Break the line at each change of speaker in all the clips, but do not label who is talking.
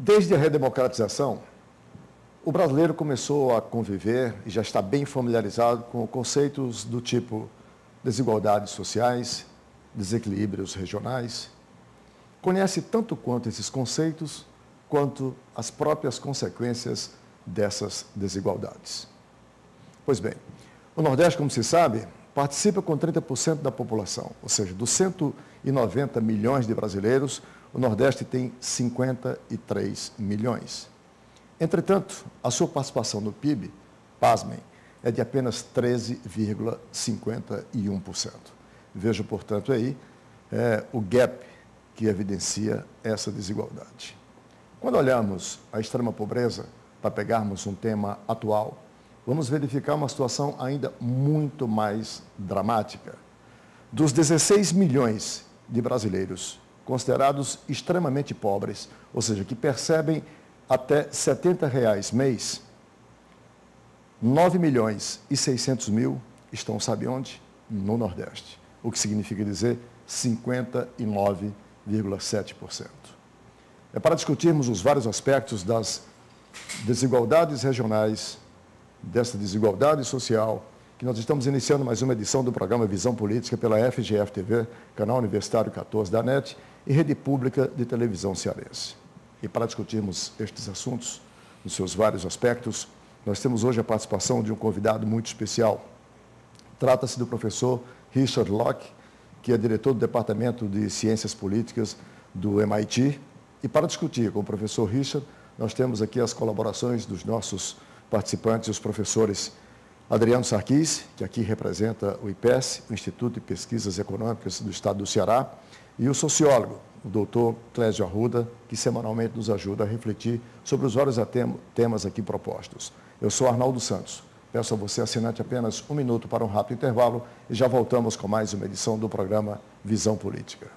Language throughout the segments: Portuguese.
Desde a redemocratização, o brasileiro começou a conviver e já está bem familiarizado com conceitos do tipo desigualdades sociais, desequilíbrios regionais. Conhece tanto quanto esses conceitos, quanto as próprias consequências dessas desigualdades. Pois bem, o Nordeste, como se sabe, participa com 30% da população, ou seja, dos 190 milhões de brasileiros, o Nordeste tem 53 milhões. Entretanto, a sua participação no PIB, pasmem, é de apenas 13,51%. Veja, portanto, aí o gap que evidencia essa desigualdade. Quando olhamos a extrema pobreza, para pegarmos um tema atual, vamos verificar uma situação ainda muito mais dramática. Dos 16 milhões de brasileiros considerados extremamente pobres, ou seja, que percebem até R$ 70 mês, 9 milhões e 600 mil estão, sabe onde? No Nordeste. O que significa dizer 59,7%. É para discutirmos os vários aspectos das desigualdades regionais, dessa desigualdade social, que nós estamos iniciando mais uma edição do programa Visão Política pela FGF-TV, canal Universitário 14 da NET e Rede Pública de Televisão Cearense. E para discutirmos estes assuntos, nos seus vários aspectos, nós temos hoje a participação de um convidado muito especial. Trata-se do professor Richard Locke, que é diretor do Departamento de Ciências Políticas do MIT. E para discutir com o professor Richard, nós temos aqui as colaborações dos nossos participantes, os professores Adriano Sarquis, que aqui representa o IPES, o Instituto de Pesquisas Econômicas do Estado do Ceará, e o sociólogo, o doutor Clésio Arruda, que semanalmente nos ajuda a refletir sobre os vários temas aqui propostos. Eu sou Arnaldo Santos. Peço a você, assinante, apenas um minuto para um rápido intervalo e já voltamos com mais uma edição do programa Visão Política.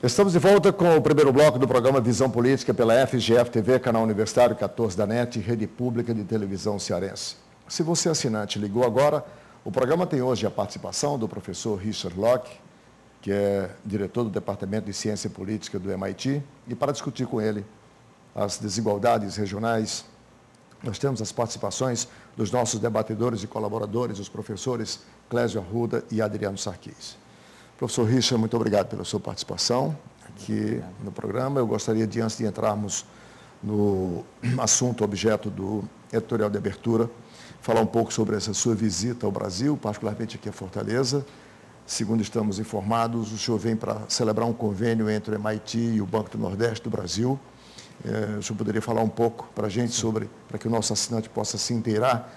Estamos de volta com o primeiro bloco do programa Visão Política pela FGF-TV, canal Universitário 14 da NET e Rede Pública de Televisão Cearense. Se você, assinante, ligou agora, o programa tem hoje a participação do professor Richard Locke, que é diretor do Departamento de Ciência Política do MIT, e para discutir com ele as desigualdades regionais, nós temos as participações dos nossos debatedores e colaboradores, os professores Clésio Arruda e Adriano Sarquis. Professor Richard, muito obrigado pela sua participação aqui no programa. Eu gostaria de, antes de entrarmos no assunto objeto do editorial de abertura, falar um pouco sobre essa sua visita ao Brasil, particularmente aqui a Fortaleza. Segundo estamos informados, o senhor vem para celebrar um convênio entre o MIT e o Banco do Nordeste do Brasil. O senhor poderia falar um pouco para a gente sobre, para que o nosso assinante possa se inteirar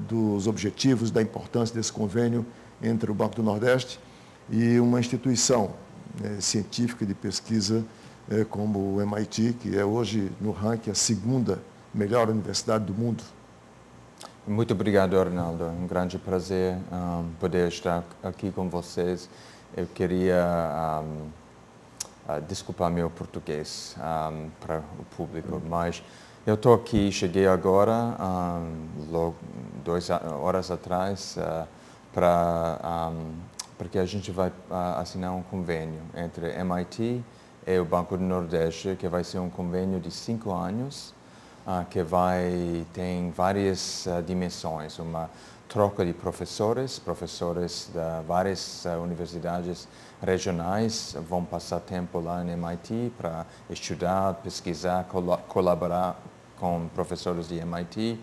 dos objetivos, da importância desse convênio entre o Banco do Nordeste e uma instituição científica de pesquisa como o MIT, que é hoje no ranking a segunda melhor universidade do mundo.
Muito obrigado, Arnaldo. É um grande prazer poder estar aqui com vocês. Eu queria desculpar meu português para o público, mas eu estou aqui, cheguei agora, logo 2 horas atrás, porque a gente vai assinar um convênio entre MIT e o Banco do Nordeste, que vai ser um convênio de 5 anos, que tem várias dimensões, uma troca de professores de várias universidades regionais vão passar tempo lá no MIT para estudar, pesquisar, colaborar com professores de MIT.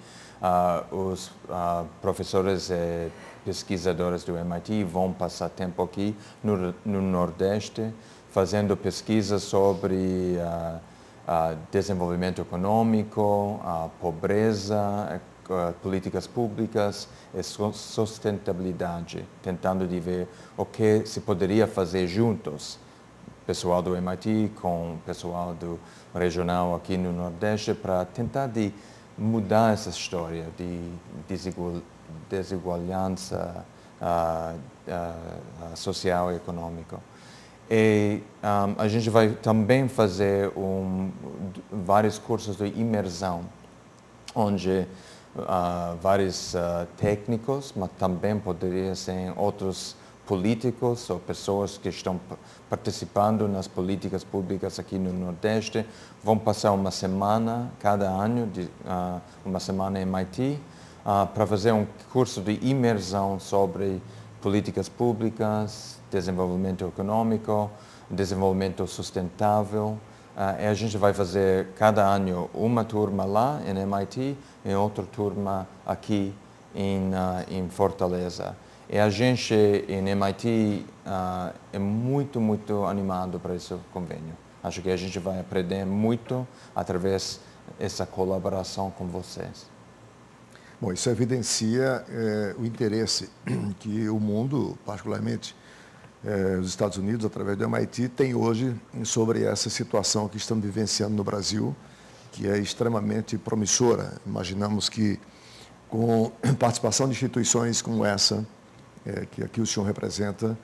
Os professores e pesquisadores do MIT vão passar tempo aqui no Nordeste, fazendo pesquisas sobre desenvolvimento econômico, pobreza, políticas públicas e sustentabilidade, tentando de ver o que se poderia fazer juntos, pessoal do MIT com o pessoal do regional aqui no Nordeste, para tentar de mudar essa história de desigualdade social e econômica. E a gente vai também fazer vários cursos de imersão, onde vários técnicos, mas também poderiam ser outros políticos ou pessoas que estão participando nas políticas públicas aqui no Nordeste, vão passar uma semana cada ano, uma semana em MIT, para fazer um curso de imersão sobre políticas públicas, desenvolvimento econômico, desenvolvimento sustentável. E a gente vai fazer cada ano uma turma lá em MIT e outra turma aqui em Fortaleza. E a gente em MIT é muito, muito animado para esse convênio. Acho que a gente vai aprender muito através dessa colaboração com vocês.
Bom, isso evidencia o interesse que o mundo, particularmente os Estados Unidos, através do MIT, tem hoje sobre essa situação que estamos vivenciando no Brasil, que é extremamente promissora. Imaginamos que, com participação de instituições como essa, que aqui o senhor representa,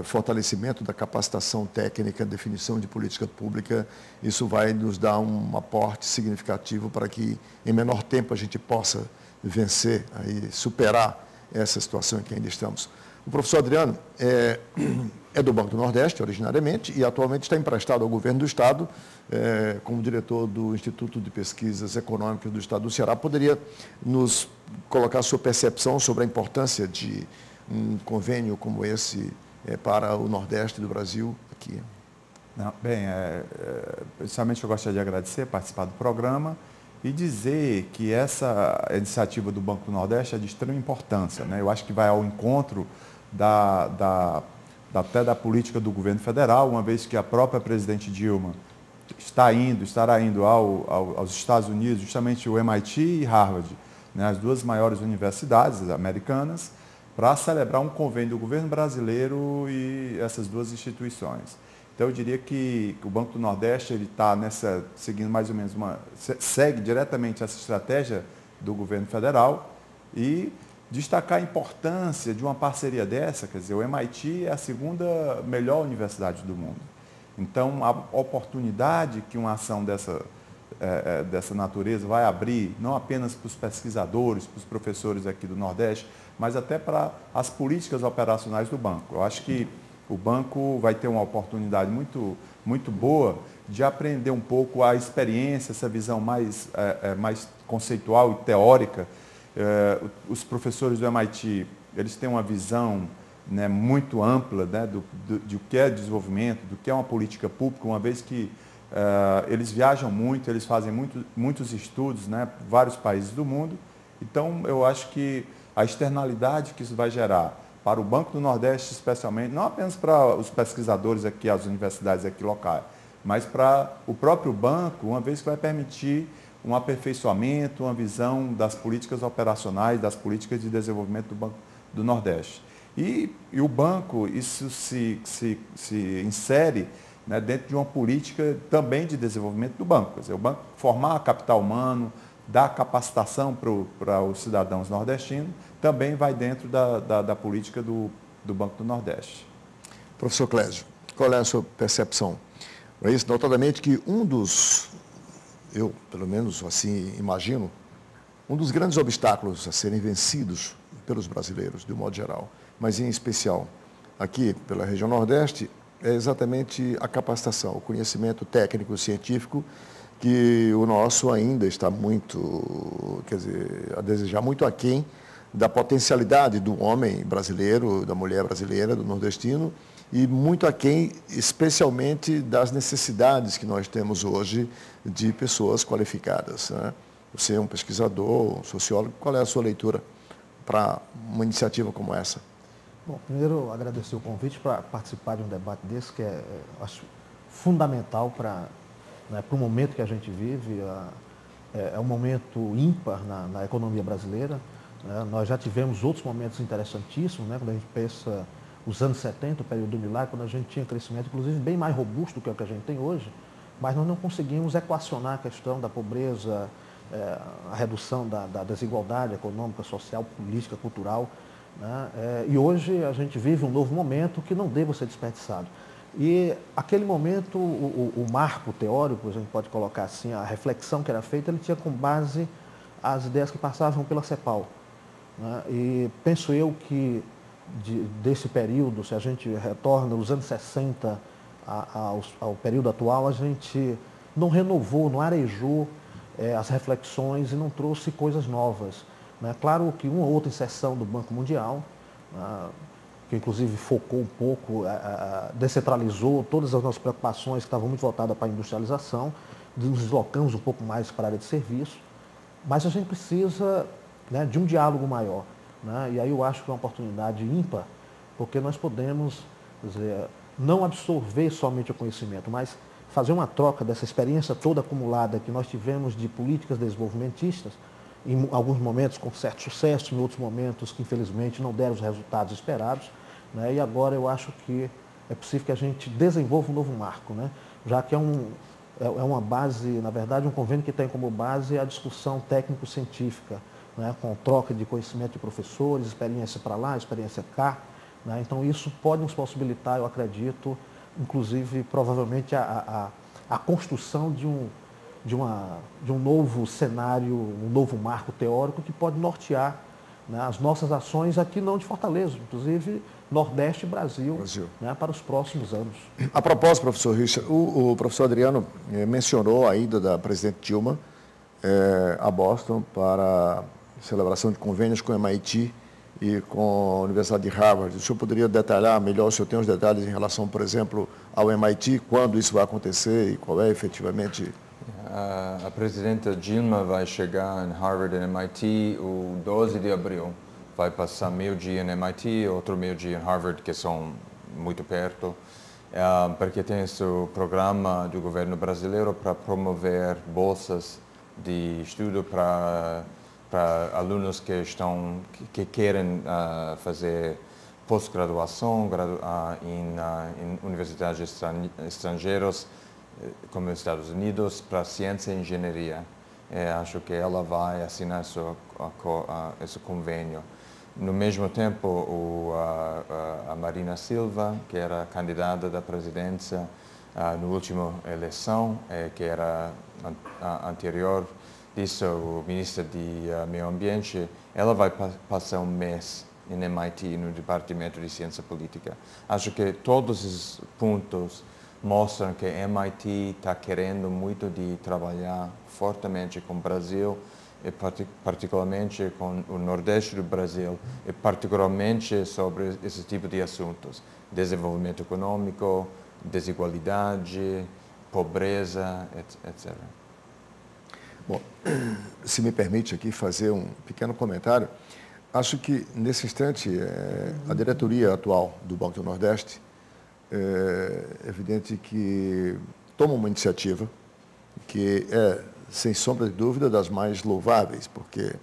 fortalecimento da capacitação técnica, definição de política pública, isso vai nos dar um aporte significativo para que, em menor tempo, a gente possa vencer, aí, superar essa situação em que ainda estamos. O professor Adriano é do Banco do Nordeste, originariamente, e atualmente está emprestado ao governo do Estado, como diretor do Instituto de Pesquisas Econômicas do Estado do Ceará. Poderia nos colocar a sua percepção sobre a importância de um convênio como esse para o Nordeste do Brasil aqui?
Não, bem, principalmente eu gostaria de agradecer, participar do programa e dizer que essa iniciativa do Banco do Nordeste é de extrema importância, né? Eu acho que vai ao encontro até da política do governo federal, uma vez que a própria presidente Dilma estará indo aos Estados Unidos, justamente o MIT e Harvard, né, as duas maiores universidades americanas, para celebrar um convênio do governo brasileiro e essas duas instituições. Então, eu diria que o Banco do Nordeste ele está seguindo mais ou menos segue diretamente essa estratégia do governo federal e destacar a importância de uma parceria dessa. Quer dizer, o MIT é a segunda melhor universidade do mundo. Então, a oportunidade que uma ação dessa natureza vai abrir, não apenas para os pesquisadores, para os professores aqui do Nordeste, mas até para as políticas operacionais do banco. Eu acho que o banco vai ter uma oportunidade muito, muito boa de aprender um pouco a experiência, essa visão mais conceitual e teórica. Os professores do MIT, eles têm uma visão, né, muito ampla, né, de o que é desenvolvimento, do que é uma política pública, uma vez que eles viajam muito, eles fazem muitos estudos, né, por vários países do mundo. Então, eu acho que a externalidade que isso vai gerar para o Banco do Nordeste, especialmente, não apenas para os pesquisadores aqui, as universidades aqui locais, mas para o próprio banco, uma vez que vai permitir um aperfeiçoamento, uma visão das políticas operacionais, das políticas de desenvolvimento do Banco do Nordeste. E o banco, isso se insere, né, dentro de uma política também de desenvolvimento do banco. Quer dizer, o banco formar capital humano, dar capacitação para os cidadãos nordestinos, também vai dentro da política do Banco do Nordeste.
Professor Clésio, qual é a sua percepção? É isso, notadamente que eu pelo menos assim imagino, um dos grandes obstáculos a serem vencidos pelos brasileiros, de um modo geral, mas em especial aqui pela região Nordeste, é exatamente a capacitação, o conhecimento técnico, científico, que o nosso ainda está muito, quer dizer, a desejar muito aquém da potencialidade do homem brasileiro, da mulher brasileira, do nordestino, e muito aquém, especialmente, das necessidades que nós temos hoje de pessoas qualificadas, né? Você é um pesquisador, um sociólogo, qual é a sua leitura para uma iniciativa como essa?
Bom, primeiro agradecer o convite para participar de um debate desse, que acho fundamental para o momento que a gente vive. É um momento ímpar na economia brasileira. Né? Nós já tivemos outros momentos interessantíssimos, né? Quando a gente pensa os anos 70, o período do milagre, quando a gente tinha crescimento, inclusive, bem mais robusto do que o que a gente tem hoje, mas nós não conseguimos equacionar a questão da pobreza a redução da desigualdade econômica, social, política, cultural, né? E hoje a gente vive um novo momento que não deva ser desperdiçado. E aquele momento, o marco teórico, a gente pode colocar assim, a reflexão que era feita, ele tinha como base as ideias que passavam pela CEPAL, né? E penso eu que desse período, se a gente retorna nos anos 60 ao período atual, a gente não renovou, não arejou as reflexões e não trouxe coisas novas, né? Claro que uma ou outra inserção do Banco Mundial, que inclusive focou um pouco, descentralizou todas as nossas preocupações que estavam muito voltadas para a industrialização, nos deslocamos um pouco mais para a área de serviço, mas a gente precisa, né, de um diálogo maior, né? E aí eu acho que é uma oportunidade ímpar, porque nós podemos, quer dizer, não absorver somente o conhecimento, mas fazer uma troca dessa experiência toda acumulada que nós tivemos de políticas desenvolvimentistas, em alguns momentos com certo sucesso, em outros momentos que infelizmente não deram os resultados esperados, né? E agora eu acho que é possível que a gente desenvolva um novo marco, né? Já que é uma base, na verdade, um convênio que tem como base a discussão técnico-científica, né? Com troca de conhecimento de professores, experiência para lá, experiência cá, né? Então isso pode nos possibilitar, eu acredito, inclusive, provavelmente, a construção de um novo cenário, um novo marco teórico que pode nortear, né, as nossas ações aqui, não de Fortaleza, inclusive Nordeste e Brasil. Né, para os próximos anos.
A propósito, professor Richard, o professor Adriano mencionou a ida da presidente Dilma a Boston para a celebração de convênios com o MIT e com a Universidade de Harvard. O senhor poderia detalhar melhor, o senhor tem os detalhes em relação, por exemplo, ao MIT, quando isso vai acontecer e qual é efetivamente...
A presidenta Dilma vai chegar em Harvard e MIT o 12 de abril. Vai passar meio dia em MIT, outro meio dia em Harvard, que são muito perto, porque tem esse programa do governo brasileiro para promover bolsas de estudo para alunos que querem fazer pós-graduação em universidades estrangeiras, como os Estados Unidos, para ciência e engenharia. Acho que ela vai assinar esse convênio. No mesmo tempo, a Marina Silva, que era candidata da presidência na última eleição, que era anterior disso, o ministro de Meio Ambiente, ela vai passar um mês em MIT, no Departamento de Ciência Política. Acho que todos esses pontos mostram que MIT está querendo muito de trabalhar fortemente com o Brasil, e particularmente com o Nordeste do Brasil, e particularmente sobre esse tipo de assuntos: desenvolvimento econômico, desigualdade, pobreza, etc.
Bom, se me permite aqui fazer um pequeno comentário, acho que nesse instante a diretoria atual do Banco do Nordeste é evidente que toma uma iniciativa que é, sem sombra de dúvida, das mais louváveis, porque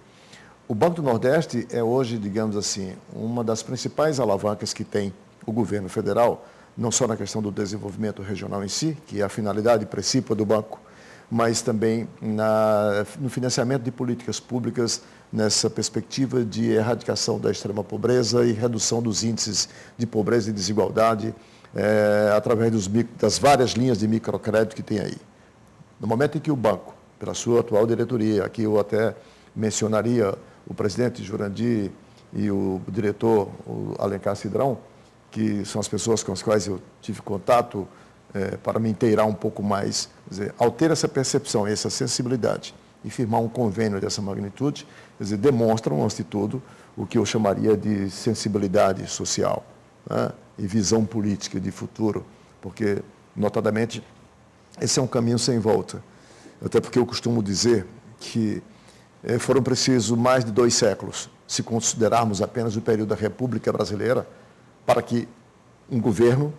o Banco do Nordeste é hoje, digamos assim, uma das principais alavancas que tem o governo federal, não só na questão do desenvolvimento regional em si, que é a finalidade principal do banco, mas também no financiamento de políticas públicas nessa perspectiva de erradicação da extrema pobreza e redução dos índices de pobreza e desigualdade, através das várias linhas de microcrédito que tem aí. No momento em que o banco, pela sua atual diretoria, aqui eu até mencionaria o presidente Jurandir e o diretor o Alencar Cidrão, que são as pessoas com as quais eu tive contato para me inteirar um pouco mais, quer dizer, ao ter essa percepção, essa sensibilidade e firmar um convênio dessa magnitude, quer dizer, demonstram, antes de tudo, o que eu chamaria de sensibilidade social, né, e visão política de futuro, porque, notadamente, esse é um caminho sem volta. Até porque eu costumo dizer que foram precisos mais de 2 séculos, se considerarmos apenas o período da República Brasileira, para que um governo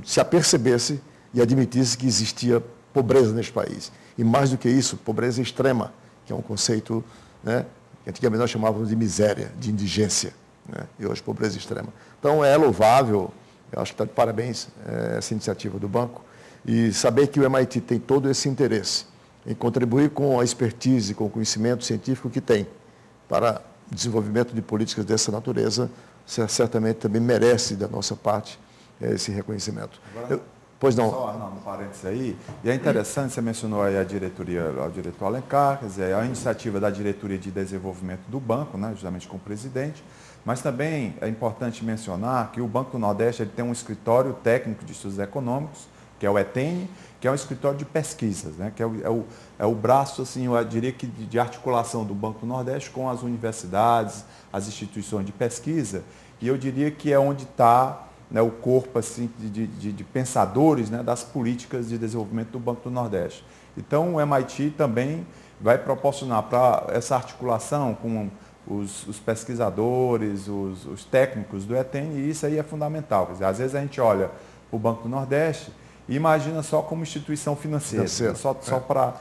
se apercebesse e admitisse que existia pobreza neste país. E mais do que isso, pobreza extrema, que é um conceito, né, que antigamente nós chamávamos de miséria, de indigência, né, e hoje pobreza extrema. Então é louvável, eu acho que está de parabéns essa iniciativa do banco, e saber que o MIT tem todo esse interesse em contribuir com a expertise, com o conhecimento científico que tem para o desenvolvimento de políticas dessa natureza, certamente também merece da nossa parte esse reconhecimento. Pois não.
Só no parênteses aí, e é interessante, você mencionou aí o diretor Alencar, quer dizer, a iniciativa da diretoria de desenvolvimento do banco, né, justamente com o presidente, mas também é importante mencionar que o Banco do Nordeste ele tem um escritório técnico de estudos econômicos, que é o ETEN, que é um escritório de pesquisas, né, que é o braço, assim, eu diria que de articulação do Banco do Nordeste com as universidades, as instituições de pesquisa, e eu diria que é onde está, né, o corpo assim, de pensadores, né, das políticas de desenvolvimento do Banco do Nordeste. Então, o MIT também vai proporcionar para essa articulação com os pesquisadores, os técnicos do ETEN, e isso aí é fundamental. Quer dizer, às vezes a gente olha para o Banco do Nordeste e imagina só como instituição financeira, só para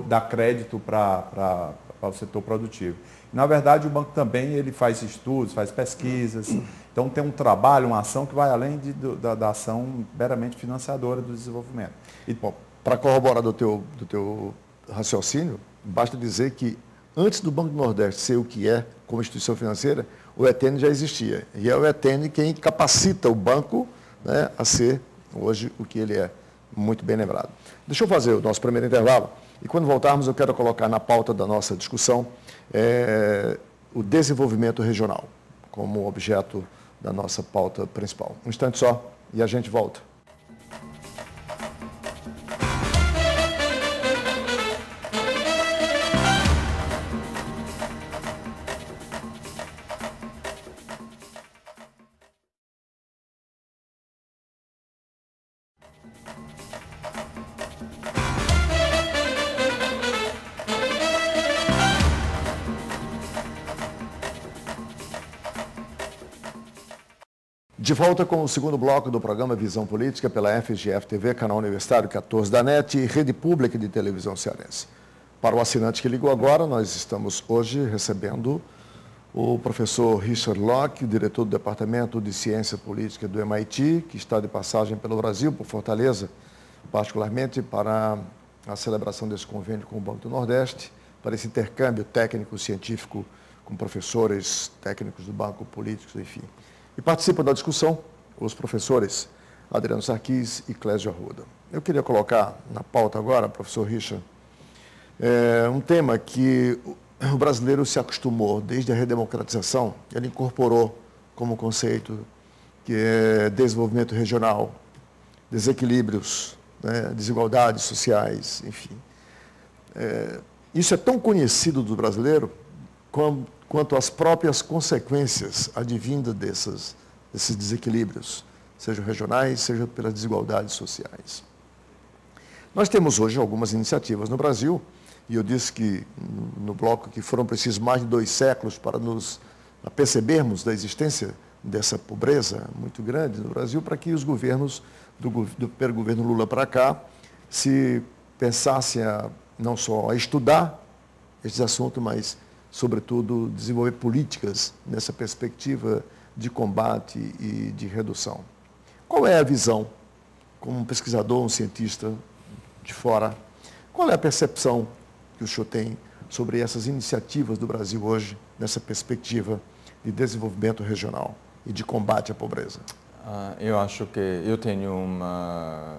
dar crédito para o setor produtivo. Na verdade, o banco também ele faz estudos, faz pesquisas, então tem um trabalho, uma ação que vai além da ação meramente financiadora do desenvolvimento.
E, bom, para corroborar do teu raciocínio, basta dizer que antes do Banco do Nordeste ser o que é como instituição financeira, o ETN já existia. E é o ETN quem capacita o banco, né, a ser hoje o que ele é. Muito bem lembrado. Deixa eu fazer o nosso primeiro intervalo e quando voltarmos eu quero colocar na pauta da nossa discussão o desenvolvimento regional como objeto da nossa pauta principal. Um instante só e a gente volta. De volta com o segundo bloco do programa Visão Política pela FGF-TV, canal universitário 14 da NET e rede pública de televisão cearense. Para o assinante que ligou agora, nós estamos hoje recebendo o professor Richard Locke, diretor do Departamento de Ciência Política do MIT, que está de passagem pelo Brasil, por Fortaleza, particularmente para a celebração desse convênio com o Banco do Nordeste, para esse intercâmbio técnico-científico com professores técnicos do banco, políticos, enfim. E participam da discussão os professores Adriano Sarquis e Clésio Arruda. Eu queria colocar na pauta agora, professor Richard, um tema que o brasileiro se acostumou desde a redemocratização, ele incorporou como conceito que é desenvolvimento regional, desequilíbrios, né, desigualdades sociais, enfim. Isso é tão conhecido do brasileiro quanto as próprias consequências advindas desses desequilíbrios, sejam regionais, seja pelas desigualdades sociais. Nós temos hoje algumas iniciativas no Brasil, e eu disse que no bloco que foram precisos mais de 2 séculos para nos apercebermos da existência dessa pobreza muito grande no Brasil, para que os governos, pelo governo Lula para cá, se pensassem não só a estudar esses assuntos, mas sobretudo, desenvolver políticas nessa perspectiva de combate e de redução. Qual é a visão, como um pesquisador, um cientista de fora, qual é a percepção que o senhor tem sobre essas iniciativas do Brasil hoje, nessa perspectiva de desenvolvimento regional e de combate à pobreza?
Eu acho que eu tenho uma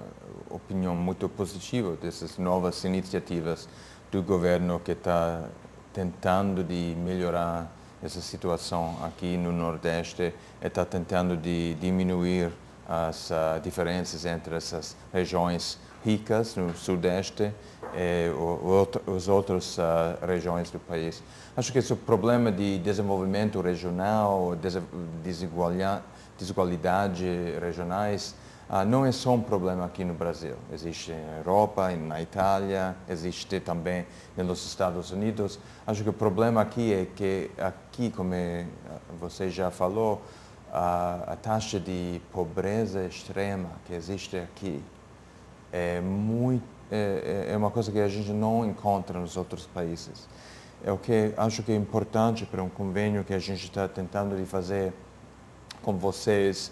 opinião muito positiva dessas novas iniciativas do governo que está tentando de melhorar essa situação aqui no Nordeste, está tentando de diminuir as diferenças entre essas regiões ricas no Sudeste e as outras regiões do país. Acho que esse problema de desenvolvimento regional, desigualdade regionais, não é só um problema aqui no Brasil. Existe na Europa, na Itália, existe também nos Estados Unidos. Acho que o problema aqui é que, aqui, como você já falou, a taxa de pobreza extrema que existe aqui é uma coisa que a gente não encontra nos outros países. É o que acho que é importante para um convênio que a gente está tentando de fazer com vocês,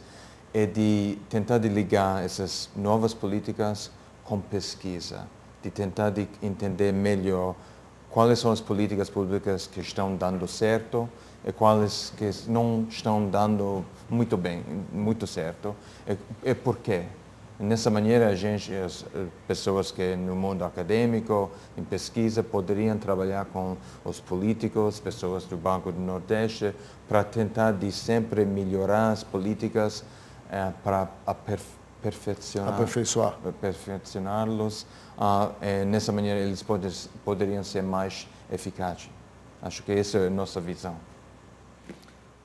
é de tentar de ligar essas novas políticas com pesquisa, de tentar entender melhor quais são as políticas públicas que estão dando certo e quais que não estão dando muito bem, muito certo, e por quê. Nessa maneira, as pessoas que no mundo acadêmico, em pesquisa, poderiam trabalhar com os políticos, pessoas do Banco do Nordeste, para tentar de sempre melhorar as políticas para aperfeiçoá-los. Nessa maneira, eles poderiam ser mais eficazes. Acho que essa é a nossa visão.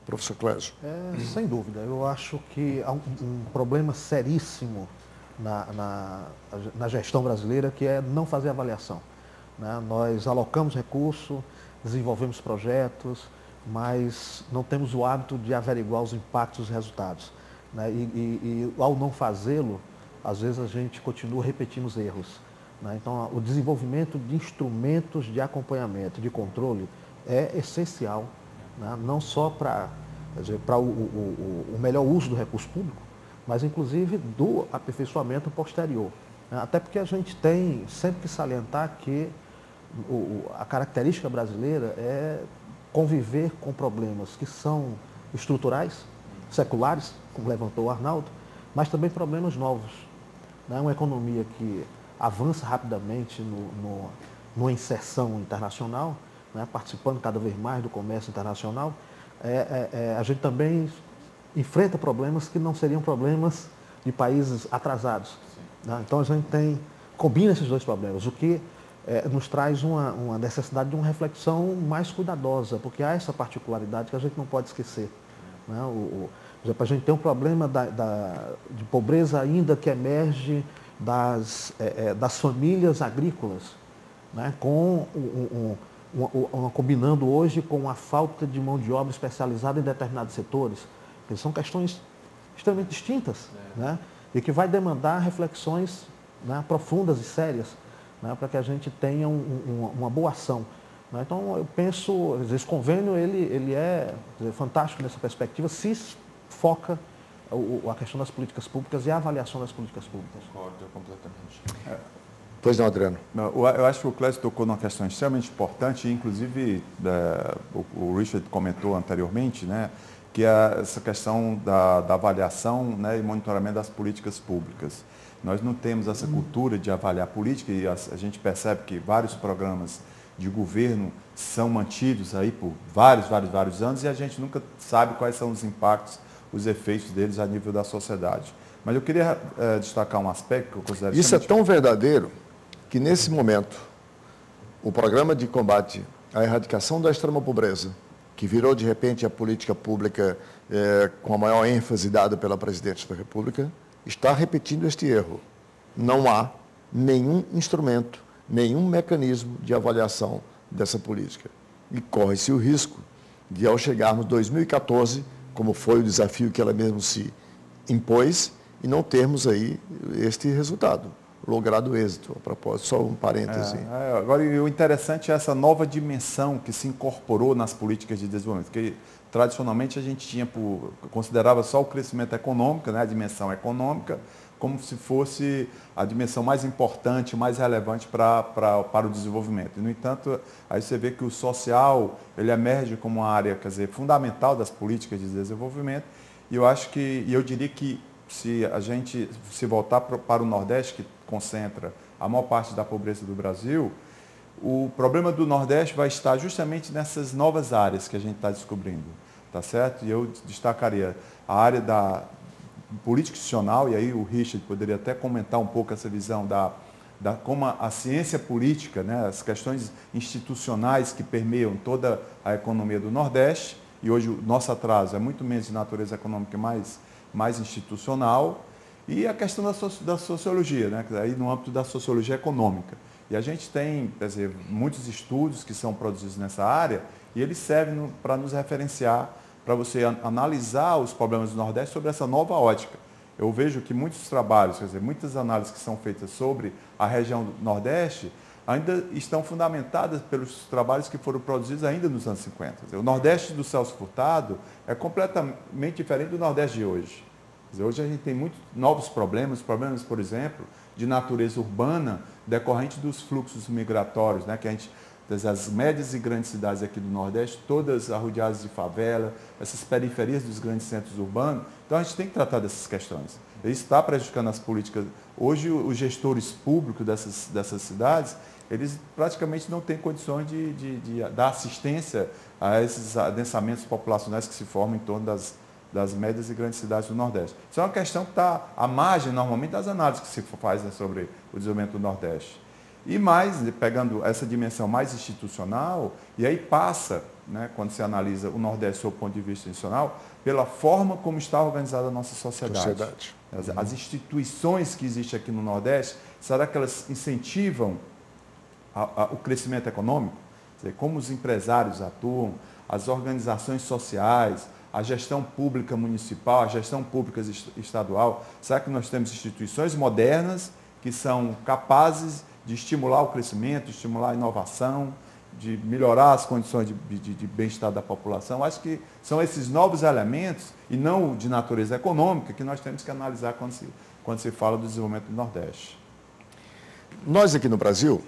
Professor Clésio.
Sem dúvida. Eu acho que há um problema seríssimo na gestão brasileira, que é não fazer avaliação. Né? Nós alocamos recursos, desenvolvemos projetos, mas não temos o hábito de averiguar os impactos e os resultados. Né? E ao não fazê-lo, às vezes a gente continua repetindo os erros. Né? Então, o desenvolvimento de instrumentos de acompanhamento, de controle, é essencial, né? Não só para o melhor uso do recurso público, mas inclusive do aperfeiçoamento posterior. Né? Até porque a gente tem sempre que salientar que a característica brasileira é conviver com problemas que são estruturais, seculares, como levantou o Arnaldo, mas também problemas novos. Né? Uma economia que avança rapidamente numa inserção internacional, né? Participando cada vez mais do comércio internacional, a gente também enfrenta problemas que não seriam problemas de países atrasados. Né? Então a gente combina esses dois problemas, o que nos traz uma necessidade de uma reflexão mais cuidadosa, porque há essa particularidade que a gente não pode esquecer. Né? Por exemplo, a gente tem um problema de pobreza ainda que emerge das famílias agrícolas, né? Combinando hoje com a falta de mão de obra especializada em determinados setores, que são questões extremamente distintas, né? E que vai demandar reflexões, né, profundas e sérias, né, para que a gente tenha uma boa ação. Né? Então, eu penso, esse convênio ele é fantástico nessa perspectiva, se foca a questão das políticas públicas e a avaliação das políticas públicas.
Concordo completamente.
Pois não, Adriano.
Eu acho que o Clésio tocou numa questão extremamente importante, inclusive o Richard comentou anteriormente, né, que é essa questão da avaliação, né, e monitoramento das políticas públicas. Nós não temos essa cultura de avaliar política e a gente percebe que vários programas de governo são mantidos aí por vários anos e a gente nunca sabe quais são os impactos, os efeitos deles a nível da sociedade. Mas eu queria destacar um aspecto que eu considero...
Isso é tão verdadeiro que, nesse momento, o programa de combate à erradicação da extrema pobreza, que virou, de repente, a política pública com a maior ênfase dada pela Presidente da República, está repetindo este erro. Não há nenhum instrumento, nenhum mecanismo de avaliação dessa política. E corre-se o risco de, ao chegarmos em 2014, como foi o desafio que ela mesmo se impôs, e não termos aí este resultado, logrado êxito. A propósito, só um parêntese.
Agora, o interessante é essa nova dimensão que se incorporou nas políticas de desenvolvimento, que tradicionalmente a gente considerava só o crescimento econômico, né, a dimensão econômica, como se fosse a dimensão mais importante, mais relevante para o desenvolvimento. E, no entanto, aí você vê que o social ele emerge como uma área, quer dizer, fundamental das políticas de desenvolvimento. E eu diria que se a gente se voltar para o Nordeste, que concentra a maior parte da pobreza do Brasil, o problema do Nordeste vai estar justamente nessas novas áreas que a gente está descobrindo, tá certo? E eu destacaria a área da política institucional, e aí o Richard poderia até comentar um pouco essa visão como a ciência política, né, as questões institucionais que permeiam toda a economia do Nordeste, e hoje o nosso atraso é muito menos de natureza econômica e mais institucional, e a questão da sociologia, né, aí no âmbito da sociologia econômica. E a gente tem, quer dizer, muitos estudos que são produzidos nessa área e eles servem para nos referenciar, para você analisar os problemas do Nordeste sobre essa nova ótica. Eu vejo que muitos trabalhos, quer dizer, muitas análises que são feitas sobre a região do Nordeste ainda estão fundamentadas pelos trabalhos que foram produzidos ainda nos anos 50. O Nordeste do Celso Furtado é completamente diferente do Nordeste de hoje. Quer dizer, hoje a gente tem muitos novos problemas, por exemplo, de natureza urbana, decorrente dos fluxos migratórios, né, que a gente, as médias e grandes cidades aqui do Nordeste, todas arrodeadas de favela, essas periferias dos grandes centros urbanos. Então a gente tem que tratar dessas questões. Isso está prejudicando as políticas. Hoje os gestores públicos dessas cidades, eles praticamente não têm condições de dar assistência a esses adensamentos populacionais que se formam em torno das médias e grandes cidades do Nordeste. Isso é uma questão que está à margem, normalmente, das análises que se faz, né, sobre o desenvolvimento do Nordeste. E mais, pegando essa dimensão mais institucional, e aí passa, né, quando se analisa o Nordeste sob o ponto de vista institucional, pela forma como está organizada a nossa sociedade. As instituições que existem aqui no Nordeste, será que elas incentivam o crescimento econômico? Quer dizer, como os empresários atuam, as organizações sociais, a gestão pública municipal, a gestão pública estadual. Será que nós temos instituições modernas que são capazes de estimular o crescimento, de estimular a inovação, de melhorar as condições de bem-estar da população? Acho que são esses novos elementos, e não de natureza econômica, que nós temos que analisar quando se fala do desenvolvimento do Nordeste.
Nós aqui no Brasil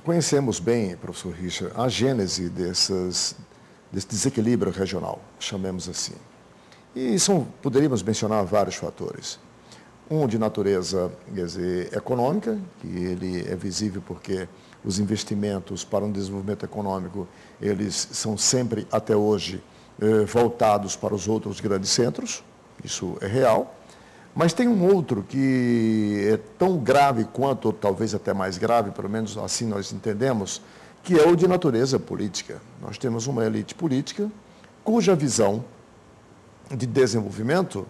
conhecemos bem, professor Richard, a gênese desse desequilíbrio regional, chamemos assim. E poderíamos mencionar vários fatores. Um de natureza, quer dizer, econômica, que ele é visível porque os investimentos para um desenvolvimento econômico, eles são sempre, até hoje, voltados para os outros grandes centros, isso é real. Mas tem um outro que é tão grave quanto, ou talvez até mais grave, pelo menos assim nós entendemos, que é o de natureza política. Nós temos uma elite política cuja visão de desenvolvimento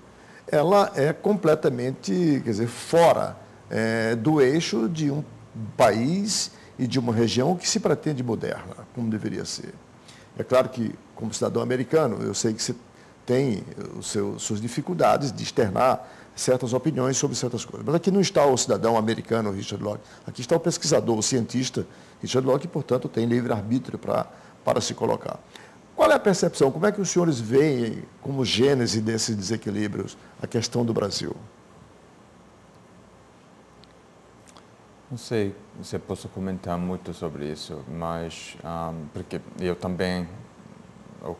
ela é completamente, quer dizer, fora do eixo de um país e de uma região que se pretende moderna, como deveria ser. É claro que, como cidadão americano, eu sei que você tem suas dificuldades de externar certas opiniões sobre certas coisas. Mas aqui não está o cidadão americano Richard Locke, aqui está o pesquisador, o cientista Richard Locke, e, portanto, tem livre-arbítrio para se colocar. Qual é a percepção? Como é que os senhores veem como gênese desses desequilíbrios a questão do Brasil?
Não sei se eu posso comentar muito sobre isso, mas porque eu também,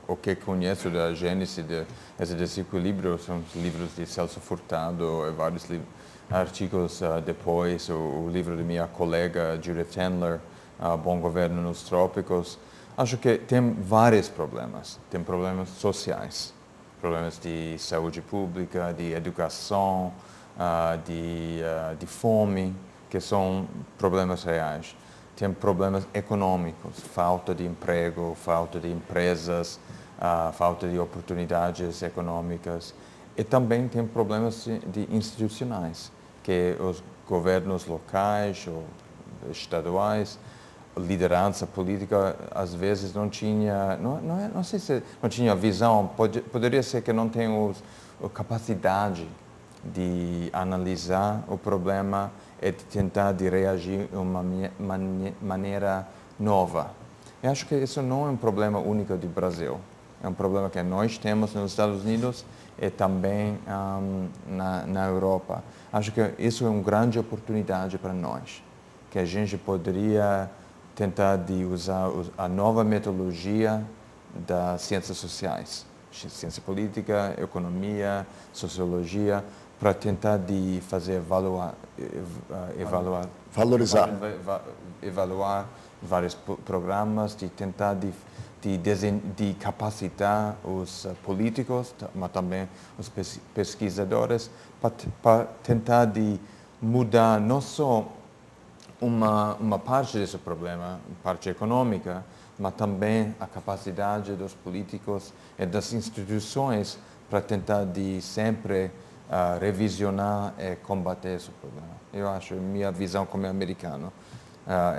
o que conheço da gênese desse desequilíbrio são os livros de Celso Furtado, e vários artigos depois, o livro de minha colega Judith Handler, Bom Governo nos Trópicos. Acho que tem vários problemas. Tem problemas sociais, problemas de saúde pública, de educação, de fome, que são problemas reais. Tem problemas econômicos, falta de emprego, falta de empresas, falta de oportunidades econômicas. E também tem problemas de institucionais, que os governos locais ou estaduais, liderança política, às vezes não tinha, não sei se não tinha visão, poderia ser que não tem a capacidade de analisar o problema e de tentar de reagir de uma maneira nova. Eu acho que isso não é um problema único do Brasil. É um problema que nós temos nos Estados Unidos e também na Europa. Acho que isso é uma grande oportunidade para nós, que a gente poderia tentar de usar a nova metodologia das ciências sociais, ciência política, economia, sociologia, para tentar de fazer evaluar vários programas, de tentar de capacitar os políticos, mas também os pesquisadores, para tentar de mudar não só uma parte desse problema, parte econômica, mas também a capacidade dos políticos e das instituições para tentar de sempre revisionar e combater esse problema. Eu acho, minha visão como americano,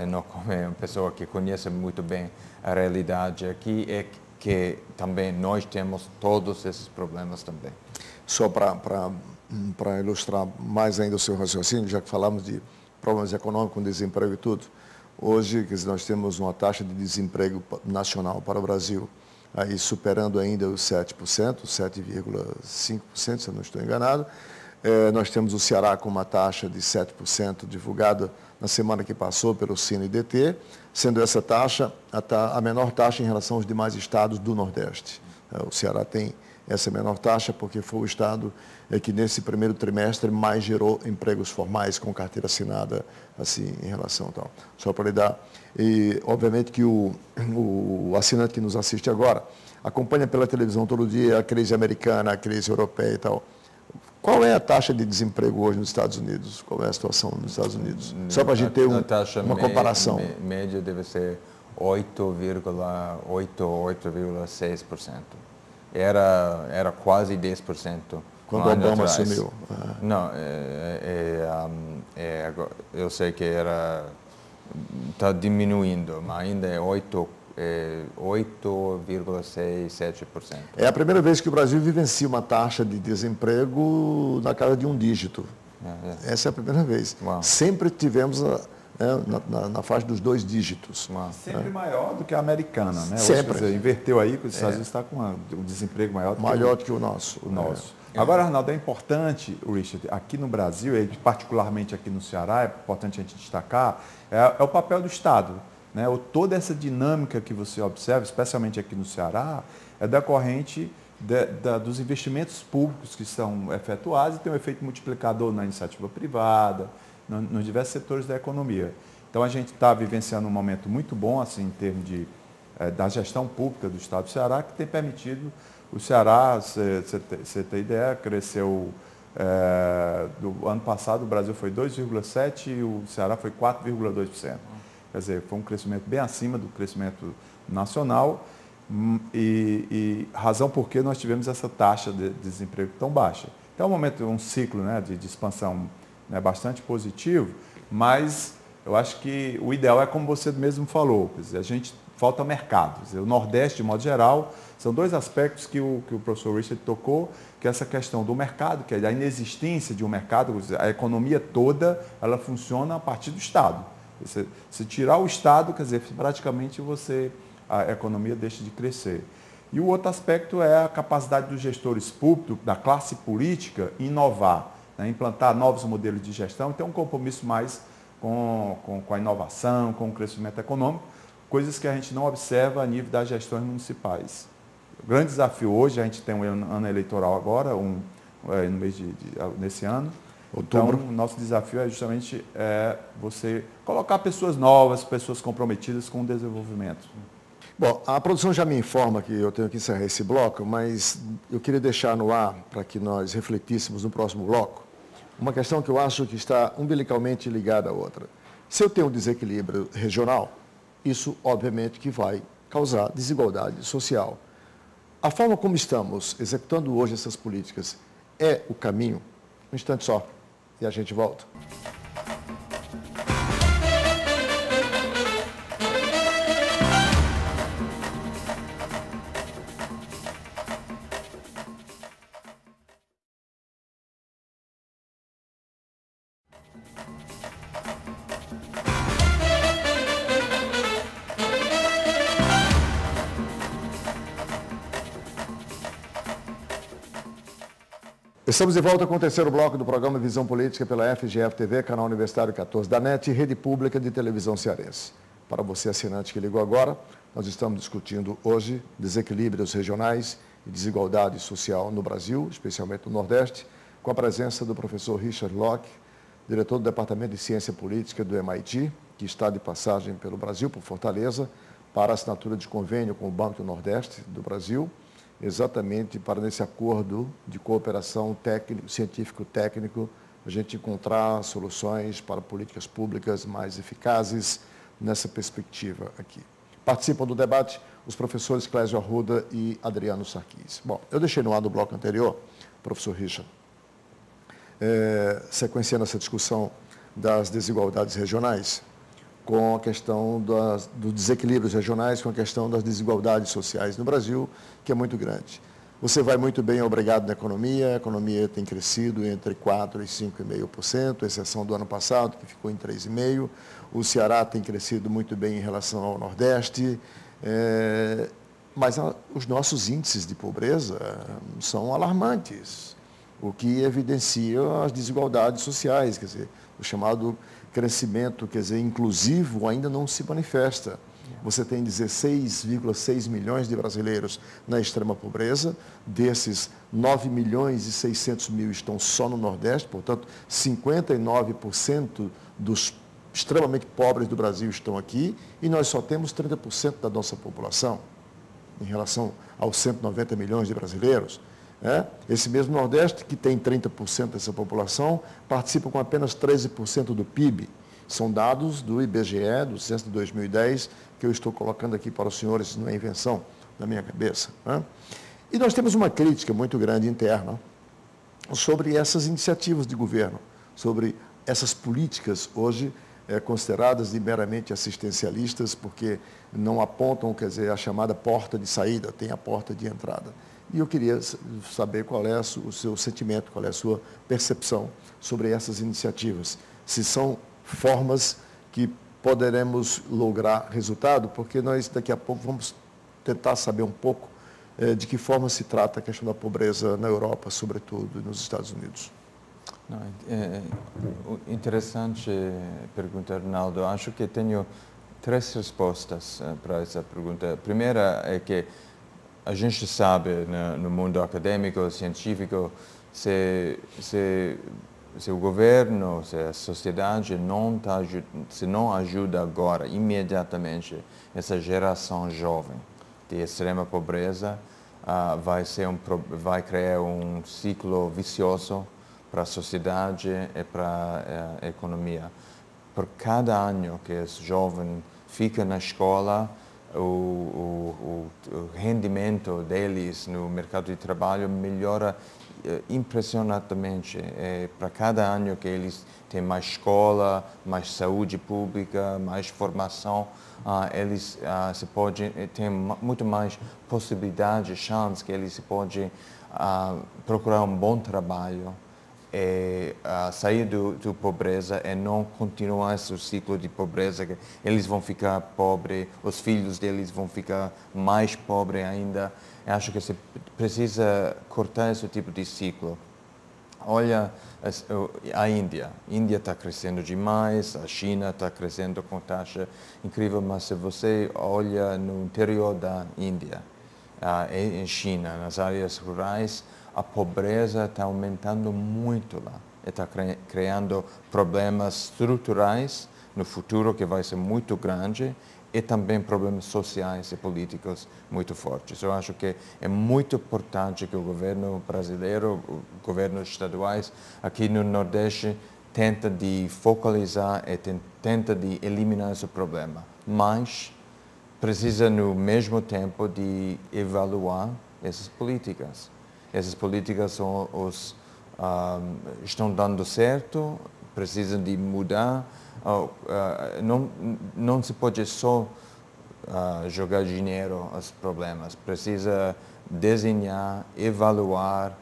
e não como uma pessoa que conhece muito bem a realidade aqui, é que também nós temos todos esses problemas também.
Só para ilustrar mais ainda o seu raciocínio, já que falamos de problemas econômicos, com desemprego e tudo, hoje, quer dizer, nós temos uma taxa de desemprego nacional para o Brasil aí superando ainda os 7%, 7,5%, se eu não estou enganado. Nós temos o Ceará com uma taxa de 7% divulgada na semana que passou pelo CNDT, sendo essa taxa a menor taxa em relação aos demais estados do Nordeste. O Ceará tem essa menor taxa porque foi o estado que nesse primeiro trimestre mais gerou empregos formais com carteira assinada, assim, em relação a tal. Só para lhe dar. E, obviamente, que o assinante que nos assiste agora acompanha pela televisão todo dia a crise americana, a crise europeia e tal. Qual é a taxa de desemprego hoje nos Estados Unidos? Qual é a situação nos Estados Unidos? Só para a gente ter uma comparação.
A média deve ser 8,6%. Era quase 10%.
Quando o Obama assumiu.
Não, eu sei que está diminuindo, mas ainda é 8,67%.
É a primeira vez que o Brasil vivencia uma taxa de desemprego na casa de um dígito. Essa é a primeira vez. Uau. Sempre tivemos na faixa dos 2 dígitos.
Sempre maior do que a americana, né?
Sempre.
Hoje, dizer, inverteu aí, que os Estados Unidos está com um desemprego maior
do que o nosso.
Agora, Arnaldo, é importante, Richard, aqui no Brasil, e particularmente aqui no Ceará, é importante a gente destacar, é o papel do Estado. Né? Toda essa dinâmica que você observa, especialmente aqui no Ceará, é decorrente dos investimentos públicos que são efetuados e tem um efeito multiplicador na iniciativa privada, nos diversos setores da economia. Então, a gente está vivenciando um momento muito bom, assim, em termos da gestão pública do Estado do Ceará, que tem permitido o Ceará, você tem ideia, cresceu, do ano passado o Brasil foi 2,7% e o Ceará foi 4,2%. Quer dizer, foi um crescimento bem acima do crescimento nacional e razão por que nós tivemos essa taxa de desemprego tão baixa. Então, é um momento, um ciclo, né, de expansão, né, bastante positivo, mas eu acho que o ideal é como você mesmo falou, quer dizer, a gente falta mercado. Quer dizer, o Nordeste, de modo geral, são 2 aspectos que o professor Richard tocou, que é essa questão do mercado, que é a inexistência de um mercado, a economia toda, ela funciona a partir do Estado. Se tirar o Estado, quer dizer, praticamente a economia deixa de crescer. E o outro aspecto é a capacidade dos gestores públicos, da classe política, inovar, né, implantar novos modelos de gestão e ter um compromisso mais com a inovação, com o crescimento econômico, coisas que a gente não observa a nível das gestões municipais. O grande desafio hoje, a gente tem um ano eleitoral agora, nesse ano.
Outubro.
Então, o nosso desafio é justamente você colocar pessoas novas, pessoas comprometidas com o desenvolvimento.
Bom, a produção já me informa que eu tenho que encerrar esse bloco, mas eu queria deixar no ar, para que nós refletíssemos no próximo bloco, uma questão que eu acho que está umbilicalmente ligada à outra. Se eu tenho um desequilíbrio regional, isso obviamente que vai causar desigualdade social. A forma como estamos executando hoje essas políticas é o caminho? Um instante só e a gente volta. Estamos de volta com o terceiro bloco do programa Visão Política pela FGF-TV, canal Universitário 14 da NET e Rede Pública de Televisão Cearense. Para você, assinante que ligou agora, nós estamos discutindo hoje desequilíbrios regionais e desigualdade social no Brasil, especialmente no Nordeste, com a presença do professor Richard Locke, diretor do Departamento de Ciência Política do MIT, que está de passagem pelo Brasil, por Fortaleza, para a assinatura de convênio com o Banco do Nordeste do Brasil, exatamente para nesse acordo de cooperação científico-técnico, a gente encontrar soluções para políticas públicas mais eficazes nessa perspectiva aqui. Participam do debate os professores Clésio Arruda e Adriano Sarquis. Bom, eu deixei no ar do bloco anterior, professor Richard, sequenciando essa discussão das desigualdades regionais, com a questão dos desequilíbrios regionais, com a questão das desigualdades sociais no Brasil, que é muito grande. Você vai muito bem, obrigado, na economia. A economia tem crescido entre 4% e 5,5%, exceção do ano passado, que ficou em 3,5%. O Ceará tem crescido muito bem em relação ao Nordeste. Mas os nossos índices de pobreza são alarmantes, o que evidencia as desigualdades sociais, quer dizer, o chamado crescimento, quer dizer, inclusivo ainda não se manifesta. Você tem 16,6 milhões de brasileiros na extrema pobreza, desses 9 milhões e 600 mil estão só no Nordeste, portanto, 59% dos extremamente pobres do Brasil estão aqui, e nós só temos 30% da nossa população, em relação aos 190 milhões de brasileiros. Esse mesmo Nordeste, que tem 30% dessa população, participa com apenas 13% do PIB. São dados do IBGE, do censo de 2010, que eu estou colocando aqui para os senhores, não é invenção da minha cabeça. E nós temos uma crítica muito grande interna sobre essas iniciativas de governo, sobre essas políticas hoje consideradas de meramente assistencialistas, porque não apontam, quer dizer, a chamada porta de saída, tem a porta de entrada. E eu queria saber qual é o seu sentimento, qual é a sua percepção sobre essas iniciativas. Se são formas que poderemos lograr resultado, porque nós daqui a pouco vamos tentar saber um pouco de que forma se trata a questão da pobreza na Europa, sobretudo, e nos Estados Unidos.
Não, interessante pergunta, Arnaldo. Acho que tenho 3 respostas para essa pergunta. A primeira é que a gente sabe, no mundo acadêmico, científico, se o governo, se a sociedade se não ajuda agora, imediatamente, essa geração jovem de extrema pobreza, vai criar um ciclo vicioso para a sociedade e para a economia. Por cada ano que esse jovem fica na escola, o rendimento deles no mercado de trabalho melhora impressionantemente. Para cada ano que eles têm mais escola, mais saúde pública, mais formação, eles têm muito mais possibilidade, chance que eles podem procurar um bom trabalho, sair do pobreza e não continuar esse ciclo de pobreza, que eles vão ficar pobres, os filhos deles vão ficar mais pobres ainda. Eu acho que se precisa cortar esse tipo de ciclo. Olha a Índia. A Índia está crescendo demais, a China está crescendo com taxa incrível, mas se você olha no interior da Índia, em China, nas áreas rurais, a pobreza está aumentando muito lá. Está criando problemas estruturais no futuro que vai ser muito grande e também problemas sociais e políticos muito fortes. Eu acho que é muito importante que o governo brasileiro, os governos estaduais aqui no Nordeste tenta de focalizar e tenta de eliminar esse problema, mas precisa no mesmo tempo de evaluar essas políticas. Essas políticas estão dando certo, precisam de mudar. Não se pode só jogar dinheiro aos problemas. Precisa desenhar, evaluar,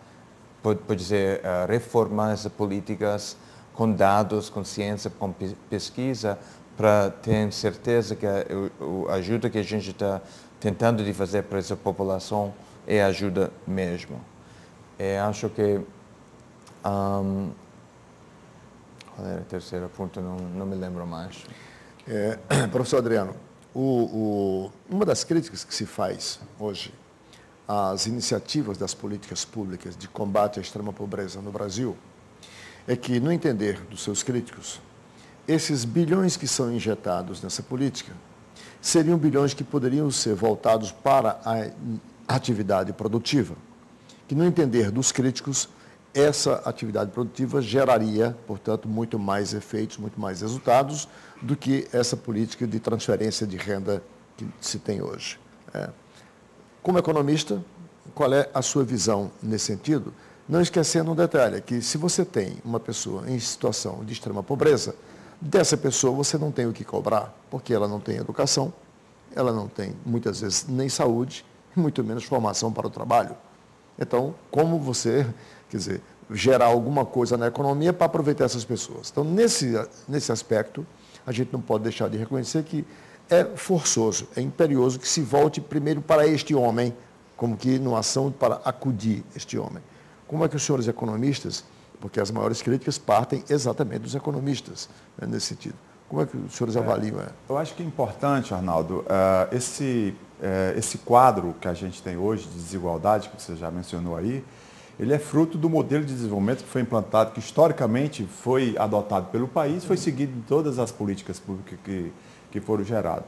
pode ser reformar essas políticas com dados, com ciência, com pesquisa, para ter certeza que a ajuda que a gente está tentando de fazer para essa população é ajuda mesmo. Acho que qual era o terceiro ponto? Não me lembro mais.
Professor Adriano, uma das críticas que se faz hoje às iniciativas das políticas públicas de combate à extrema pobreza no Brasil é que, no entender dos seus críticos, esses bilhões que são injetados nessa política seriam bilhões que poderiam ser voltados para a atividade produtiva, que, no entender dos críticos, essa atividade produtiva geraria, portanto, muito mais efeitos, muito mais resultados do que essa política de transferência de renda que se tem hoje. Como economista, qual é a sua visão nesse sentido? Não esquecendo um detalhe, que se você tem uma pessoa em situação de extrema pobreza, dessa pessoa você não tem o que cobrar, porque ela não tem educação, ela não tem, muitas vezes, nem saúde, muito menos formação para o trabalho. Então, como você, quer dizer, gerar alguma coisa na economia para aproveitar essas pessoas? Então, nesse aspecto, a gente não pode deixar de reconhecer que é forçoso, é imperioso que se volte primeiro para este homem, como que numa ação para acudir este homem. Como é que os senhores economistas, porque as maiores críticas partem exatamente dos economistas, né, nesse sentido, como é que os senhores avaliam?
Eu acho que é importante, Arnaldo, esse quadro que a gente tem hoje de desigualdade, que você já mencionou aí, ele é fruto do modelo de desenvolvimento que foi implantado, que historicamente foi adotado pelo país, foi seguido em todas as políticas públicas que foram geradas.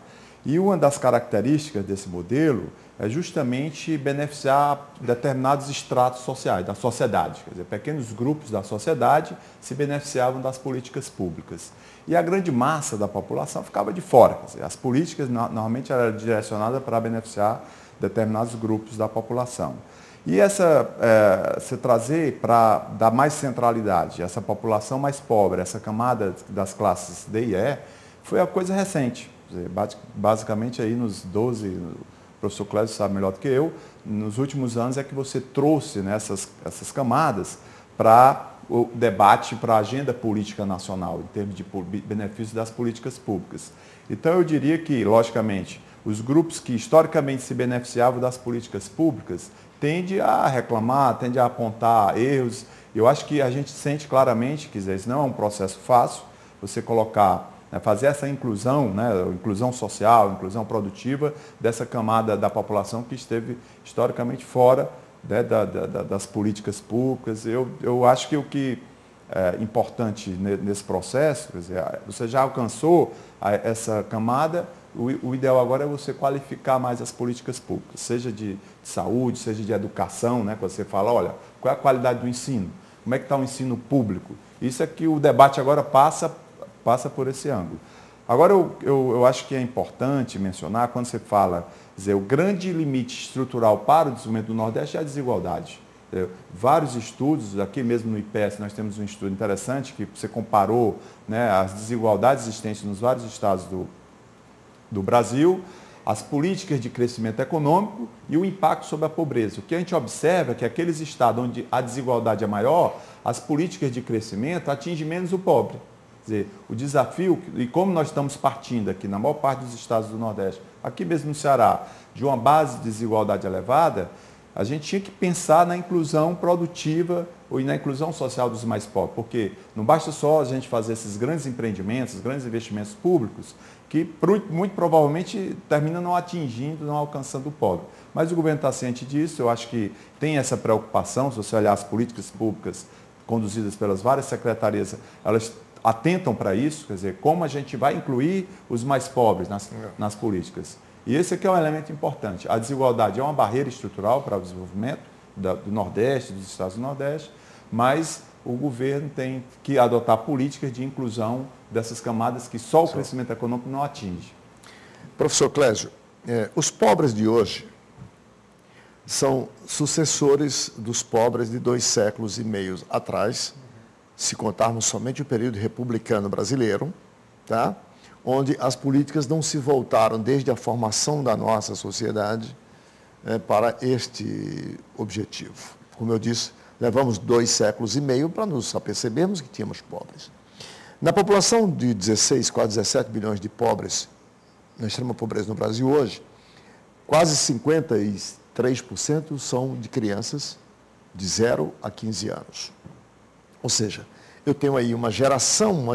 E uma das características desse modelo é justamente beneficiar determinados estratos sociais, da sociedade. Quer dizer, pequenos grupos da sociedade se beneficiavam das políticas públicas. E a grande massa da população ficava de fora. Quer dizer, as políticas normalmente eram direcionadas para beneficiar determinados grupos da população. E se trazer para dar mais centralidade, essa população mais pobre, essa camada das classes D e E, foi a coisa recente. Basicamente aí nos 12, o professor Clésio sabe melhor do que eu, nos últimos anos é que você trouxe, né, essas camadas para o debate, para a agenda política nacional, em termos de benefício das políticas públicas. Então eu diria que, logicamente, os grupos que historicamente se beneficiavam das políticas públicas tendem a reclamar, tendem a apontar erros. Eu acho que a gente sente claramente que isso não é um processo fácil, você colocar, fazer essa inclusão, né, inclusão social, inclusão produtiva dessa camada da população que esteve historicamente fora, né, das políticas públicas. Eu acho que o que é importante nesse processo, quer dizer, você já alcançou essa camada, o ideal agora é você qualificar mais as políticas públicas, seja de saúde, seja de educação, né, quando você fala, olha, qual é a qualidade do ensino? Como é que está o ensino público? Isso é que o debate agora passa por esse ângulo. Agora, eu acho que é importante mencionar, quando você fala, dizer, o grande limite estrutural para o desenvolvimento do Nordeste é a desigualdade. Vários estudos, aqui mesmo no IPES, nós temos um estudo interessante que você comparou, né, as desigualdades existentes nos vários estados do Brasil, as políticas de crescimento econômico e o impacto sobre a pobreza. O que a gente observa é que aqueles estados onde a desigualdade é maior, as políticas de crescimento atingem menos o pobre. Quer dizer, o desafio, e como nós estamos partindo aqui, na maior parte dos estados do Nordeste, aqui mesmo no Ceará, de uma base de desigualdade elevada, a gente tinha que pensar na inclusão produtiva e na inclusão social dos mais pobres, porque não basta só a gente fazer esses grandes empreendimentos, grandes investimentos públicos, que muito provavelmente terminam não atingindo, não alcançando o pobre. Mas o governo está ciente disso, eu acho que tem essa preocupação, se você olhar as políticas públicas conduzidas pelas várias secretarias, elas atentam para isso, quer dizer, como a gente vai incluir os mais pobres nas políticas. E esse aqui é um elemento importante. A desigualdade é uma barreira estrutural para o desenvolvimento do Nordeste, dos estados do Nordeste, mas o governo tem que adotar políticas de inclusão dessas camadas que só o crescimento econômico não atinge.
Professor Clésio, os pobres de hoje são sucessores dos pobres de 2 séculos e meio atrás, se contarmos somente o período republicano brasileiro, tá? Onde as políticas não se voltaram desde a formação da nossa sociedade para este objetivo. Como eu disse, levamos 2 séculos e meio para nos apercebermos que tínhamos pobres. Na população de 16, quase 17 milhões de pobres, na extrema pobreza no Brasil hoje, quase 53% são de crianças de 0 a 15 anos. Ou seja, eu tenho aí uma geração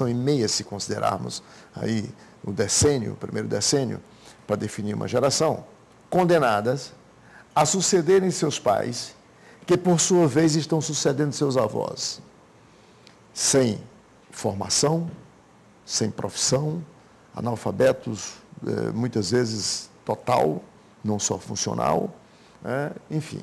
e meia, se considerarmos aí o primeiro decênio, para definir uma geração, condenadas a sucederem seus pais, que por sua vez estão sucedendo seus avós, sem formação, sem profissão, analfabetos, muitas vezes total, não só funcional, enfim.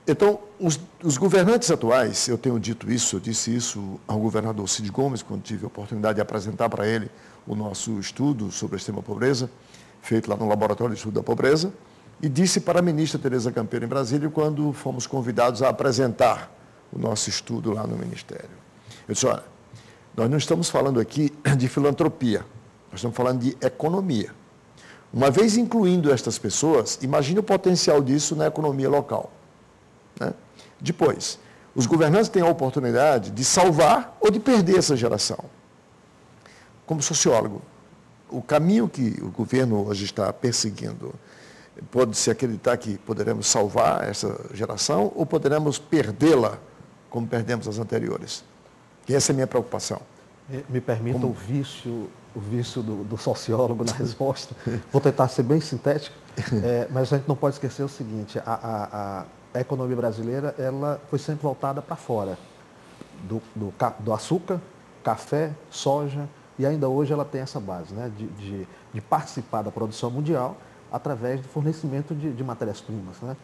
Então, os governantes atuais, eu tenho dito isso, eu disse isso ao governador Cid Gomes, quando tive a oportunidade de apresentar para ele o nosso estudo sobre a extrema pobreza, feito lá no Laboratório de Estudo da Pobreza, e disse para a ministra Tereza Campeiro, em Brasília, quando fomos convidados a apresentar o nosso estudo lá no Ministério. Eu disse, olha, nós não estamos falando aqui de filantropia, nós estamos falando de economia. Uma vez incluindo estas pessoas, imagine o potencial disso na economia local. Depois, os governantes têm a oportunidade de salvar ou de perder essa geração. Como sociólogo, o caminho que o governo hoje está perseguindo, pode-se acreditar que poderemos salvar essa geração ou poderemos perdê-la como perdemos as anteriores? E essa é a minha preocupação.
Me permita o vício do sociólogo na resposta. Vou tentar ser bem sintético, mas a gente não pode esquecer o seguinte, a economia brasileira ela foi sempre voltada para fora, do açúcar, café, soja, e ainda hoje ela tem essa base, né, de participar da produção mundial através do fornecimento de matérias-primas. Né?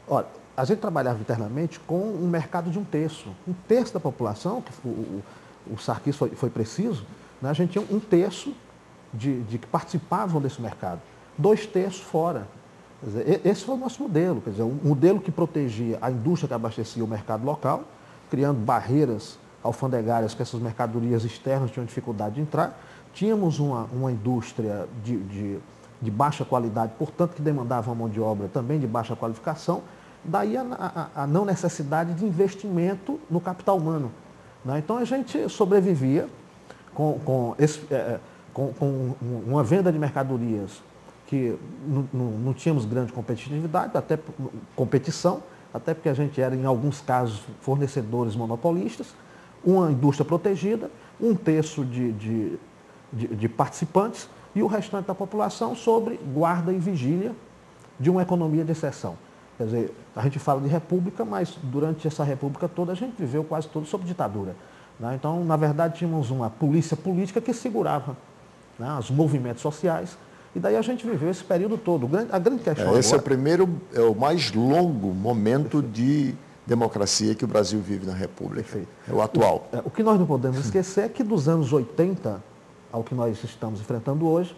Olha, a gente trabalhava internamente com um mercado de um terço da população, que o Sarkis foi preciso, né? A gente tinha um terço de que participavam desse mercado, 2/3 fora. Quer dizer, esse foi o nosso modelo, quer dizer, um modelo que protegia a indústria que abastecia o mercado local, criando barreiras alfandegárias que essas mercadorias externas tinham dificuldade de entrar. Tínhamos uma indústria de baixa qualidade, portanto, que demandava uma mão de obra também de baixa qualificação, daí a não necessidade de investimento no capital humano. Né? Então, a gente sobrevivia com uma venda de mercadorias que não tínhamos grande competitividade, competição, até porque a gente era, em alguns casos, fornecedores monopolistas, uma indústria protegida, 1/3 de participantes e o restante da população sobre guarda e vigília de uma economia de exceção. Quer dizer, a gente fala de república, mas durante essa república toda a gente viveu quase todo sob ditadura. Né? Então, na verdade, tínhamos uma polícia política que segurava, né, os movimentos sociais, e daí a gente viveu esse período todo. A grande questão
esse é o mais longo momento de democracia que o Brasil vive na República. Perfeito. É o atual.
O que nós não podemos esquecer é que dos anos 80 ao que nós estamos enfrentando hoje,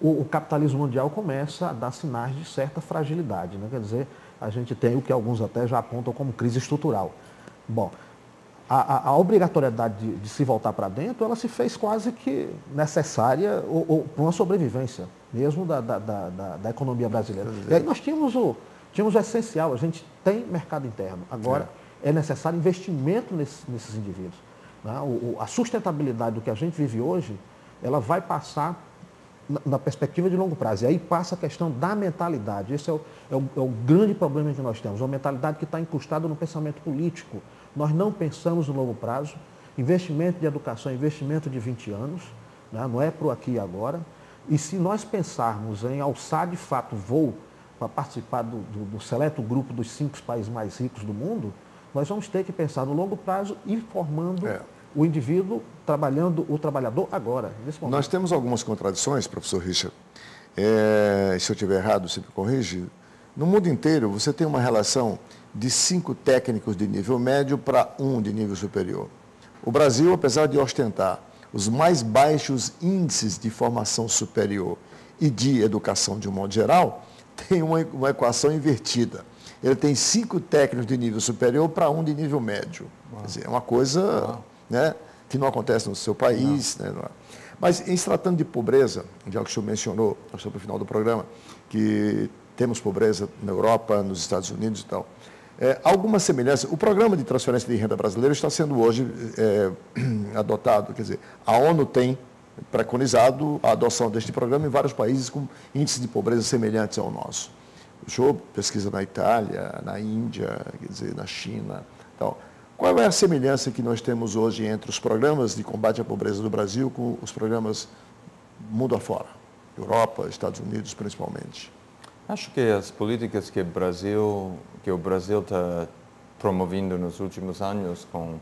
o capitalismo mundial começa a dar sinais de certa fragilidade. Né? Quer dizer, a gente tem o que alguns até já apontam como crise estrutural. Bom, a obrigatoriedade de se voltar para dentro, ela se fez quase que necessária ou uma sobrevivência mesmo da economia brasileira. E aí nós tínhamos o essencial, a gente tem mercado interno. Agora, é necessário investimento nesses indivíduos. Né? A sustentabilidade do que a gente vive hoje, ela vai passar na perspectiva de longo prazo. E aí passa a questão da mentalidade. Esse é o grande problema que nós temos. Uma mentalidade que está incrustada no pensamento político. Nós não pensamos no longo prazo. Investimento de educação, investimento de 20 anos, né? Não é para o aqui e agora. E se nós pensarmos em alçar de fato voo para participar do seleto grupo dos 5 países mais ricos do mundo, nós vamos ter que pensar no longo prazo e formando o indivíduo, trabalhando o trabalhador agora, nesse momento.
Nós temos algumas contradições, professor Richard. Se eu estiver errado, você me corrige. No mundo inteiro, você tem uma relação de 5 técnicos de nível médio para 1 de nível superior. O Brasil, apesar de ostentar os mais baixos índices de formação superior e de educação de um modo geral, tem uma equação invertida. Ele tem 5 técnicos de nível superior para 1 de nível médio. Quer dizer, é uma coisa, né, que não acontece no seu país. Né, mas, em se tratando de pobreza, já que o senhor mencionou, sobre o final do programa, que temos pobreza na Europa, nos Estados Unidos e tal, alguma semelhança. O programa de transferência de renda brasileiro está sendo hoje adotado, quer dizer, a ONU tem preconizado a adoção deste programa em vários países com índices de pobreza semelhantes ao nosso. O senhor pesquisa na Itália, na Índia, quer dizer, na China. Então, qual é a semelhança que nós temos hoje entre os programas de combate à pobreza do Brasil com os programas mundo afora, Europa, Estados Unidos principalmente?
Acho que as políticas que o Brasil está promovendo nos últimos anos, com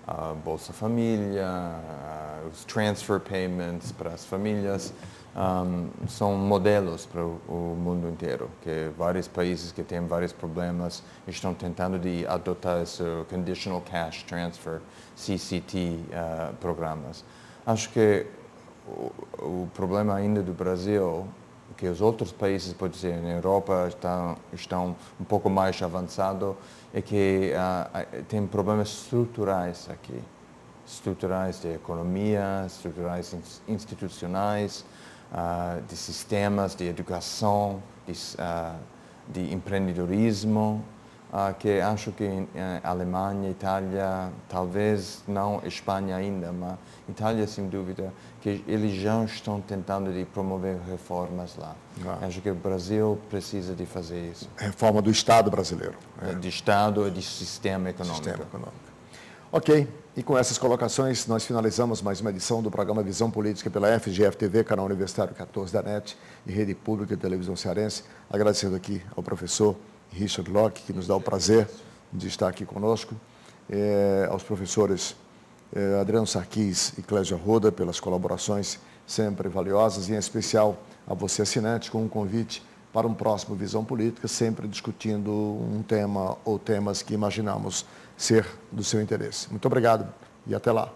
a Bolsa Família, os transfer payments para as famílias, são modelos para o mundo inteiro, que vários países que têm vários problemas estão tentando de adotar esse Conditional Cash Transfer, CCT, programas. Acho que o problema ainda do Brasil, que os outros países, pode ser, na Europa estão um pouco mais avançados, é que tem problemas estruturais aqui. Estruturais de economia, estruturais institucionais, de sistemas de educação, de empreendedorismo, que acho que Alemanha, Itália, talvez não Espanha ainda, mas Itália sem dúvida, que eles já estão tentando de promover reformas lá. Acho que o Brasil precisa de fazer isso.
Reforma do Estado brasileiro.
De Estado e de sistema econômico.
Ok, e com essas colocações nós finalizamos mais uma edição do programa Visão Política pela FGF TV, canal Universitário 14 da NET e Rede Pública de Televisão Cearense. Agradecendo aqui ao professor Richard Locke, que nos dá o prazer de estar aqui conosco, aos professores Adriano Sarquis e Clésia Roda, pelas colaborações sempre valiosas, e em especial a você, assinante, com um convite para um próximo Visão Política, sempre discutindo um tema ou temas que imaginamos ser do seu interesse. Muito obrigado e até lá.